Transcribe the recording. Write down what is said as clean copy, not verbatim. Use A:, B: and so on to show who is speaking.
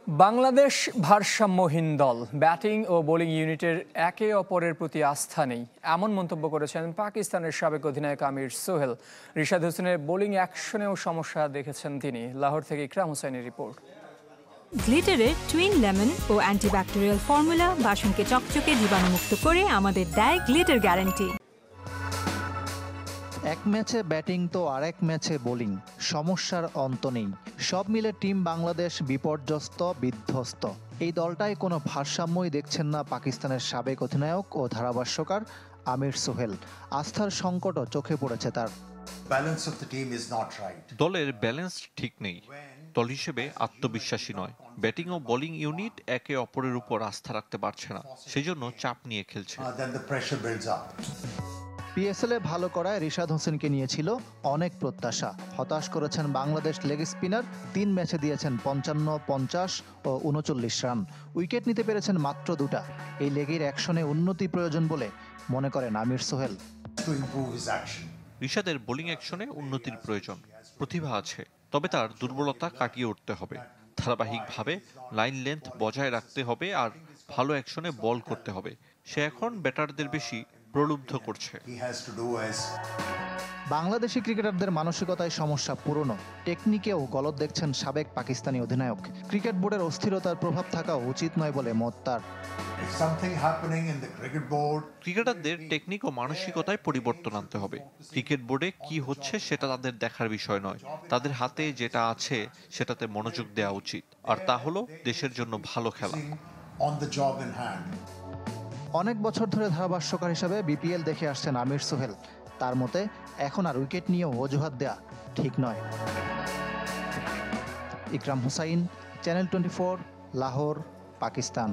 A: বাংলাদেশ ভারসাম্যহীন দল, ব্যাটিং ও বোলিং ইউনিটের একে অপরের প্রতি আস্থা নেই, এমন মন্তব্য করেছেন পাকিস্তানের সাবেক অধিনায়ক আমির সোহেল। রিশাদ হোসেনের বোলিং অ্যাকশনেও সমস্যা দেখেছেন তিনি। লাহোর থেকে ইকরাম হোসেনের রিপোর্ট।
B: গ্লিটারের টুইন লেমন ও অ্যান্টিব্যাকটেরিয়াল ফর্মুলা বাসনকে চকচকে জীবাণুমুক্ত করে আমাদের দেয় গ্লিটার গ্যারান্টি।
C: এক ম্যাচে ব্যাটিং তো আরেক ম্যাচে বোলিং, সমস্যার অন্ত নেই। সব মিলে টিম বাংলাদেশ বিপর্যস্ত, বিধ্বস্ত। এই দলটায় কোনো ভারসাম্যই দেখছেন না পাকিস্তানের সাবেক অধিনায়ক ও ধারাভাষ্যকার আমির সোহেল। আস্থার সংকটও চোখে পড়েছে তার।
D: দলের ব্যালেন্স ঠিক নেই, দল হিসেবে আত্মবিশ্বাসী নয়। ব্যাটিং ও বোলিং ইউনিট একে অপরের উপর আস্থা রাখতে পারছে না, সেজন্য চাপ নিয়ে খেলছে।
C: পিএসএলে ভালো করায় রিশাদ হোসেনকে নিয়েছিল অনেক প্রত্যাশা। হতাশ করেছেন বাংলাদেশ লেগ স্পিনার। 3 ম্যাচে দিয়েছেন 55, 50 ও 39 রান। উইকেট নিতে পেরেছেন মাত্র 2টা। এই লেগের অ্যাকশনে উন্নতি প্রয়োজন বলে মনে করেন আমির সোহেল।
D: রিশাদের বোলিং অ্যাকশনে উন্নতির প্রয়োজন। প্রতিভা আছে, তবে তার দুর্বলতা কাটিয়ে উঠতে হবে। ধারাবাহিকভাবে লাইন লেন্থ বজায় রাখতে হবে আর ভালো অ্যাকশনে বল করতে হবে। সে এখন ব্যাটারদের বেশি প্রলুব্ধ করছে।
C: বাংলাদেশি ক্রিকেটারদের মানসিকতায় সমস্যা পুরনো, টেকনিকেও গলদ দেখছেন সাবেক পাকিস্তানি অধিনায়ক। ক্রিকেট বোর্ডের অস্থিরতার প্রভাব থাকা উচিত নয় বলে মত তার।
D: ক্রিকেটারদের টেকনিক ও মানসিকতায় পরিবর্তন আনতে হবে। ক্রিকেট বোর্ডে কি হচ্ছে সেটা তাদের দেখার বিষয় নয়, তাদের হাতে যেটা আছে সেটাতে মনোযোগ দেওয়া উচিত, আর তা হলো দেশের জন্য ভালো খেলা।
C: অনেক বছর ধরে ধারাভাষ্যকার হিসেবে বিপিএল দেখে আসছেন আমির সোহেল। তার মতে এখন আর উইকেট নিয়েও অজুহাত দেয়া ঠিক নয়। ইকরাম হোসাইন, চ্যানেল 24, লাহোর, পাকিস্তান।